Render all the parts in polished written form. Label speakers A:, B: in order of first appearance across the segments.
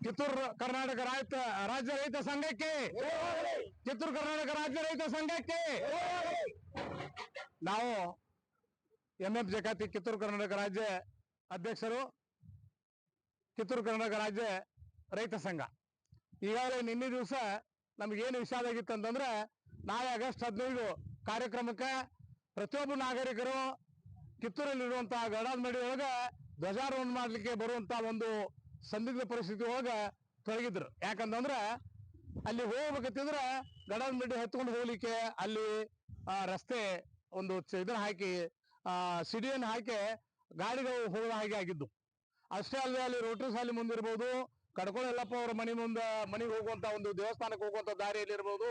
A: ಕಿತ್ತೂರು ಕರ್ನಾಟಕ ರಾಜ್ಯ ರೈತ ಸಂಘಕ್ಕೆ, ಕಿತ್ತೂರು ಕರ್ನಾಟಕ ರಾಜ್ಯ ರೈತ ಸಂಘಕ್ಕೆ ನಾವು MF ಜಕಾತಿ ಕಿತ್ತೂರು ಕರ್ನಾಟಕ ರಾಜ್ಯ ಅಧ್ಯಕ್ಷರು, ಕಿತ್ತೂರು ಕರ್ನಾಟಕ ರಾಜ್ಯ ರೈತ ಸಂಘ. ಈಗಾಗಲೇ ನಿನ್ನೆ ದಿವಸ ನಮಗೇನು ವಿಷಾದ ಆಗಿತ್ತು ಅಂತಂದ್ರೆ, ನಾಳೆ ಆಗಸ್ಟ್ 15 ಕಾರ್ಯಕ್ರಮಕ್ಕೆ ಪ್ರತಿಯೊಬ್ಬ ನಾಗರಿಕರು ಕಿತ್ತೂರಲ್ಲಿರುವಂತಹ ಗಡಾದಮಡಿ ಒಳಗೆ ಧ್ವಜಾರೋಹಣ ಮಾಡಲಿಕ್ಕೆ ಬರುವಂತ ಒಂದು ಸಂದಿಗ್ಧ ಪರಿಸ್ಥಿತಿ ಒಳಗೆ ತೊಡಗಿದ್ರು. ಯಾಕಂತಂದ್ರೆ ಅಲ್ಲಿ ಹೋಗ್ಬೇಕಂತಿದ್ರೆ ಗಡಾದಮಡಿ ಹತ್ಕೊಂಡು ಹೋಗ್ಲಿಕ್ಕೆ ಅಲ್ಲಿ ರಸ್ತೆ ಒಂದು ಇದನ್ನ ಹಾಕಿ ಸಿಡಿಯನ್ನು ಹಾಕಿ ಗಾಡಿಗಳು ಹೋಗೋ ಹಾಗೆ ಆಗಿದ್ದು. ಅಷ್ಟೇ ಅಲ್ಲದೆ ಅಲ್ಲಿ ರೋಟರಿ ಶಾಲೆ ಮುಂದಿರ್ಬೋದು, ಕಡ್ಕೋಳ ಯಲ್ಲಪ್ಪ ಅವರ ಮನೆಗೆ ಹೋಗುವಂತ ಒಂದು ದೇವಸ್ಥಾನಕ್ಕೆ ಹೋಗುವಂತ ದಾರಿಯಲ್ಲಿ ಇರ್ಬೋದು.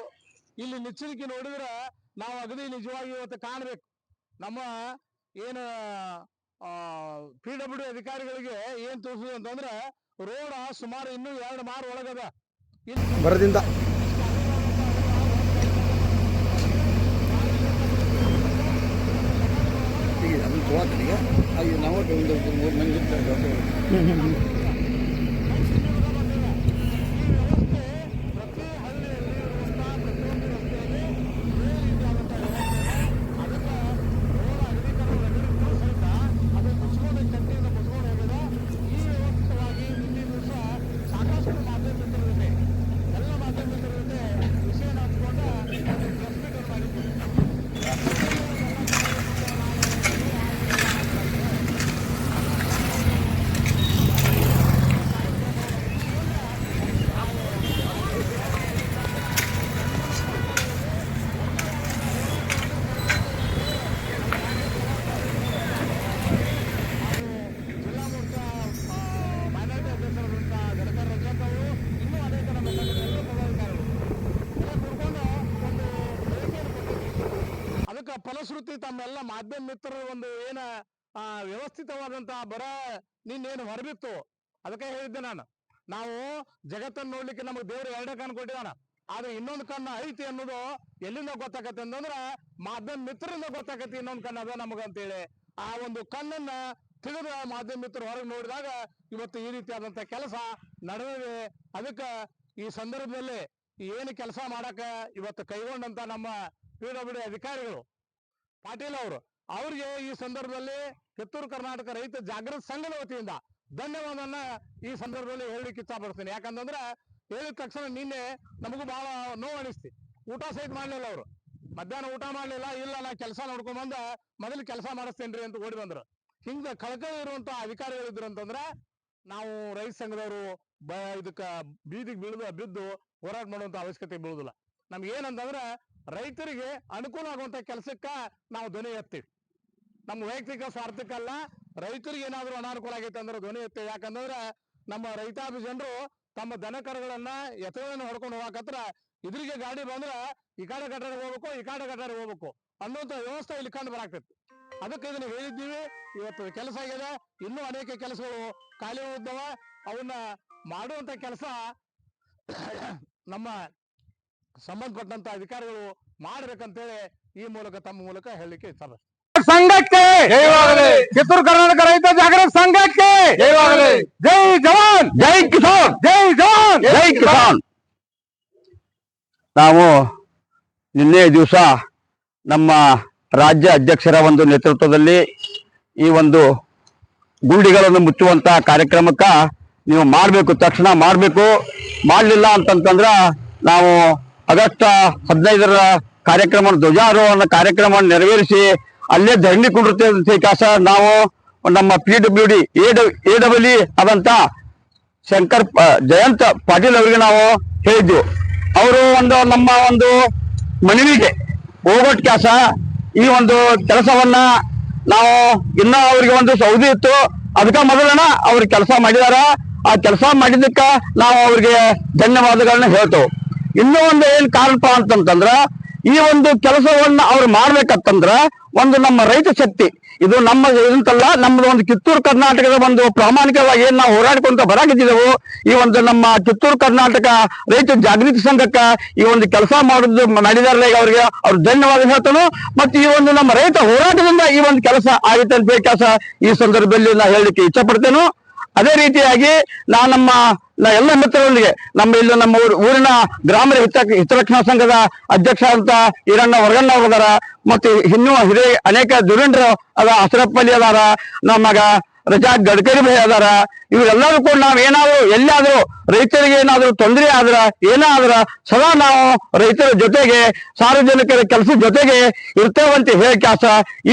A: ಇಲ್ಲಿ ನಿಚ್ಚಳಿಕೆ ನೋಡಿದ್ರೆ ನಾವು ಅಗದಿ ನಿಜವಾಗಿ ಇವತ್ತು ಕಾಣಬೇಕು. ನಮ್ಮ ಏನು PWD ಅಧಿಕಾರಿಗಳಿಗೆ ಏನ್ ತೋರಿಸುದು ಅಂತಂದ್ರೆ, ರೋಡ್ ಸುಮಾರು ಇನ್ನೂ 2 ಮಾರು ಒಳಗದ
B: ಬರದಿಂದ ನಾವು
A: ಫಲಶ್ರುತಿ ತಮ್ಮೆಲ್ಲ ಮಾಧ್ಯಮ ಮಿತ್ರರು ಒಂದು ಏನ ವ್ಯವಸ್ಥಿತವಾದಂತಹ ಬರ ನಿನ್ನೇನು ಹೊರಬಿತ್ತು. ಅದಕ್ಕೆ ಹೇಳಿದ್ದೆ ನಾವು ಜಗತ್ತನ್ನು ನೋಡ್ಲಿಕ್ಕೆ ನಮಗೆ ದೇವರು 2 ಕಣ್ಣು ಕೊಟ್ಟಿದ್ದಾನ. ಆದ್ರೆ ಇನ್ನೊಂದು ಕಣ್ಣು ಐತಿ ಅನ್ನೋದು ಎಲ್ಲಿಂದ ಗೊತ್ತಾಗತ್ತೆ ಅಂತಂದ್ರ ಮಾಧ್ಯಮ ಮಿತ್ರರಿಂದ ಗೊತ್ತಾಗತ್ತೆ ಇನ್ನೊಂದು ಕಣ್ಣು ಅದ ನಮಗಂತೇಳಿ. ಆ ಒಂದು ಕಣ್ಣನ್ನ ತಿಳಿದ ಮಾಧ್ಯಮ ಮಿತ್ರರು ಹೊರಗೆ ನೋಡಿದಾಗ ಇವತ್ತು ಈ ರೀತಿಯಾದಂತ ಕೆಲಸ ನಡೆದಿದೆ. ಅದಕ್ಕೆ ಈ ಸಂದರ್ಭದಲ್ಲಿ ಏನು ಕೆಲಸ ಮಾಡಕ ಇವತ್ತು ಕೈಗೊಂಡಂತ ನಮ್ಮ PWD ಅಧಿಕಾರಿಗಳು ಪಾಟೀಲ್ ಅವ್ರಿಗೆ ಈ ಸಂದರ್ಭದಲ್ಲಿ ಕಿತ್ತೂರು ಕರ್ನಾಟಕ ರೈತ ಜಾಗೃತ ಸಂಘದ ವತಿಯಿಂದ ಧನ್ಯವಾದವನ್ನ ಈ ಸಂದರ್ಭದಲ್ಲಿ ಹೇಳಲಿಕ್ಕೆ ಇಷ್ಟಪಡ್ತೀನಿ. ಯಾಕಂತಂದ್ರೆ ಹೇಳಿದ ತಕ್ಷಣ ನಿನ್ನೆ ನಮಗೂ ಬಹಳ ನೋವು ಅನಿಸ್ತಿ. ಊಟ ಸಹಿತ ಮಾಡ್ಲಿಲ್ಲ ಅವರು, ಮಧ್ಯಾಹ್ನ ಊಟ ಮಾಡ್ಲಿಲ್ಲ. ಇಲ್ಲ ನಾ ಕೆಲಸ ನೋಡ್ಕೊಂಡ್ ಬಂದ ಮೊದಲು ಕೆಲಸ ಮಾಡಿಸ್ತೇನ್ರಿ ಅಂತ ಓಡಿ ಬಂದ್ರು. ಹಿಂಗ ಕಳಕಳಿ ಇರುವಂತ ಅಧಿಕಾರಿಗಳಿದ್ರು ಅಂತಂದ್ರೆ ನಾವು ರೈತ ಸಂಘದವರು ಇದಕ್ಕ ಬೀದಿಗೆ ಬಿದ್ದು ಹೋರಾಟ ಮಾಡುವಂತ ಅವಶ್ಯಕತೆ ಬೀಳುದಿಲ್ಲ. ನಮ್ಗೆ ಏನಂತಂದ್ರೆ ರೈತರಿಗೆ ಅನುಕೂಲ ಆಗುವಂತ ಕೆಲಸಕ್ಕ ನಾವು ಧ್ವನಿ ಎತ್ತೀವಿ. ನಮ್ಮ ವೈಯಕ್ತಿಕ ಸ್ವಾರ್ಥಕ್ಕಲ್ಲ, ರೈತರಿಗೆ ಏನಾದ್ರು ಅನಾನುಕೂಲ ಆಗೈತೆ ಅಂದ್ರೆ ಧ್ವನಿ ಎತ್ತೀವಿ. ಯಾಕಂದ್ರೆ ನಮ್ಮ ರೈತಾಪಿ ಜನರು ತಮ್ಮ ದನ ಕರುಗಳನ್ನ ಎತ್ತುಗಳನ್ನು ಹೊಡ್ಕೊಂಡು ಹೋಗಾಕತ್ರ ಇದ್ರಿಗೆ ಗಾಡಿ ಬಂದ್ರ ಈ ಕಡೆ ಗಟಾರ ಹೋಗ್ಬೇಕು, ಈ ಕಡೆ ಗಟಾರ ಹೋಗ್ಬೇಕು ಅನ್ನೋಂಥ ವ್ಯವಸ್ಥೆ ಇಲ್ಲಿ ಕಂಡು ಬರಾಕ್ತೈತಿ. ಅದಕ್ಕೆ ಇದನ್ನ ಹೇಳಿದ್ದೀವಿ. ಇವತ್ತು ಕೆಲಸ ಆಗಿದೆ, ಇನ್ನೂ ಅನೇಕ ಕೆಲಸಗಳು ಖಾಲಿ ಉಳಿದವ. ಅವನ್ನ ಮಾಡುವಂತ ಕೆಲಸ ನಮ್ಮ ಸಂಬಂಧಪಟ್ಟಂತ ಅಧಿಕಾರಿಗಳು ಮಾಡ್ಬೇಕಂತೇಳಿ ಈ ಮೂಲಕ ತಮ್ಮ ಮೂಲಕ ಹೇಳಲಿಕ್ಕೆ ಇಷ್ಟ. ಸಂಘಕ್ಕೆ ಕಿತ್ತೂರು ಕರ್ನಾಟಕ ರೈತ ಜಾಗೃತ ಸಂಘಕ್ಕೆ ಜೈ ಜವಾನ್ ಜೈ ಕಿಸಾನ್, ಜೈ ಜವಾನ್ ಜೈ ಕಿಸಾನ್.
B: ನಾವು ನಿನ್ನೆ ದಿವಸ ನಮ್ಮ ರಾಜ್ಯ ಅಧ್ಯಕ್ಷರ ಒಂದು ನೇತೃತ್ವದಲ್ಲಿ ಈ ಒಂದು ಗುಂಡಿಗಳನ್ನು ಮುಚ್ಚುವಂತ ಕಾರ್ಯಕ್ರಮಕ್ಕ ನೀವು ಮಾಡಬೇಕು, ತಕ್ಷಣ ಮಾಡಬೇಕು. ಮಾಡಲಿಲ್ಲ ಅಂತಂತಂದ್ರ ನಾವು ಆಗಸ್ಟ್ 15ರ ಕಾರ್ಯಕ್ರಮ ಧ್ವಜಾರೋಹಣ ಕಾರ್ಯಕ್ರಮವನ್ನು ನೆರವೇರಿಸಿ ಅಲ್ಲೇ ಧರಣಿ ಕುಂಡಿರ್ತೇವೆ ಕಾಸ. ನಾವು ನಮ್ಮ PWD AWE ಆದಂತ ಶಂಕರ್ ಜಯಂತ್ ಪಾಟೀಲ್ ಅವರಿಗೆ ನಾವು ಹೇಳಿದ್ವಿ. ಅವರು ನಮ್ಮ ಒಂದು ಮನವಿಗೆ ಹೋಗೋಟ್ ಕೆಲಸ ಈ ಒಂದು ಕೆಲಸವನ್ನ ನಾವು ಇನ್ನ ಅವರಿಗೆ ಒಂದು ಸೌದಿ ಇತ್ತು, ಅದಕ್ಕ ಮೊದಲನ ಅವ್ರ ಕೆಲಸ ಮಾಡಿದಾರ. ಆ ಕೆಲಸ ಮಾಡಿದ್ದಕ್ಕ ನಾವು ಅವ್ರಿಗೆ ಧನ್ಯವಾದಗಳನ್ನ ಹೇಳ್ತೇವೆ. ಇನ್ನೂ ಒಂದು ಏನ್ ಕಾರಣಪ್ಪ ಅಂತಂತಂದ್ರ, ಈ ಒಂದು ಕೆಲಸವನ್ನ ಅವ್ರು ಮಾಡ್ಬೇಕಂತಂದ್ರ ಒಂದು ನಮ್ಮ ರೈತ ಶಕ್ತಿ ಇದು ನಮ್ಮ ಇದಂತಲ್ಲ, ನಮ್ದು ಒಂದು ಕಿತ್ತೂರು ಕರ್ನಾಟಕದ ಒಂದು ಪ್ರಾಮಾಣಿಕವಾಗಿ ಏನ್ ನಾವು ಹೋರಾಡ್ಕೊಂತ ಬರಾಕಿದ್ದೆವು. ಈ ಒಂದು ನಮ್ಮ ಕಿತ್ತೂರು ಕರ್ನಾಟಕ ರೈತ ಜಾಗೃತಿ ಸಂಘಕ್ಕ ಈ ಒಂದು ಕೆಲಸ ಮಾಡಿದಾರಲ್ಲ, ಈಗ ಅವ್ರಿಗೆ ಅವ್ರ ಧನ್ಯವಾದ ಹೇಳ್ತಾನು. ಮತ್ತೆ ಈ ಒಂದು ನಮ್ಮ ರೈತ ಹೋರಾಟದಿಂದ ಈ ಒಂದು ಕೆಲಸ ಆಗುತ್ತೆ ಅಂತ ಕೆಲಸ ಈ ಸಂದರ್ಭದಲ್ಲಿ ನಾ ಹೇಳಲಿಕ್ಕೆ ಇಚ್ಛೆ ಪಡ್ತೇನೆ. ಅದೇ ರೀತಿಯಾಗಿ ನಮ್ಮ ಎಲ್ಲ ಮಿತ್ರರೊಂದಿಗೆ ನಮ್ಮ ಊರಿನ ಗ್ರಾಮೀಣ ಹಿತರಕ್ಷಣಾ ಸಂಘದ ಅಧ್ಯಕ್ಷ ಅಂತ ಈರಣ್ಣ ಹೊರಗಣ್ಣ ಅವರದಾರ, ಮತ್ತೆ ಇನ್ನೂ ಹಿರಿಯ ಅನೇಕ ಧುರೀಣರು ಅದ, ಅಸರಫ್ ಅಲಿ ಅದಾರ, ನಮ್ಮಗ ರಜಾಕ್ ಗಡ್ಕರಿ ಭೈ ಅದಾರ. ಇವರೆಲ್ಲರೂ ಕೂಡ ನಾವ್ ಏನಾದ್ರು ಎಲ್ಲಾದ್ರೂ ರೈತರಿಗೆ ಏನಾದ್ರು ತೊಂದರೆ ಆದ್ರ ಏನಾದ್ರ ಸದಾ ನಾವು ರೈತರ ಜೊತೆಗೆ ಸಾರ್ವಜನಿಕರ ಕೆಲಸದ ಜೊತೆಗೆ ಇರ್ತೇವಂತ ಹೇಳ್ಕ್ಯಾಸ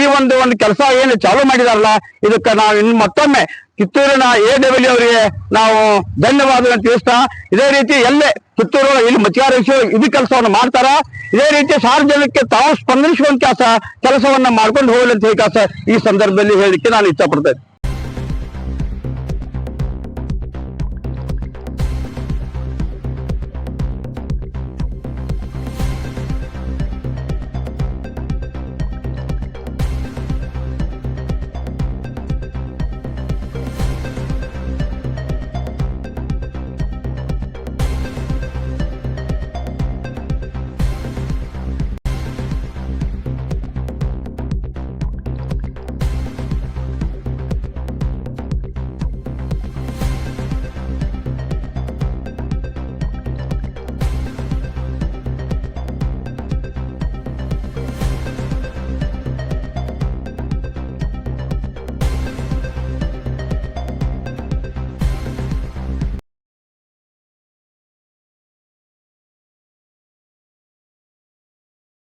B: ಈ ಒಂದು ಕೆಲಸ ಏನು ಚಾಲೂ ಮಾಡಿದಾರಲ್ಲ, ಇದಕ್ಕೆ ನಾವು ಇನ್ನು ಮತ್ತೊಮ್ಮೆ ಕಿತ್ತೂರಿನ AW ಅವರಿಗೆ ನಾವು ಧನ್ಯವಾದಗಳನ್ನು ತಿಳಿಸ್ತಾ, ಇದೇ ರೀತಿ ಎಲ್ಲೇ ಕಿತ್ತೂರು ಇಲ್ಲಿ ಮತದಾರ ಇದು ಕೆಲಸವನ್ನು ಮಾಡ್ತಾರ, ಇದೇ ರೀತಿ ಸಾರ್ವಜನಿಕಕ್ಕೆ ತಾವು ಸ್ಪಂದಿಸುವಂತ ಕೆಲಸವನ್ನ ಮಾಡ್ಕೊಂಡು ಹೋಗಲಿ ಅಂತ ಹೇಳಿ ಈ ಸಂದರ್ಭದಲ್ಲಿ ಹೇಳಲಿಕ್ಕೆ ನಾನು ಇಷ್ಟಪಡ್ತೇನೆ.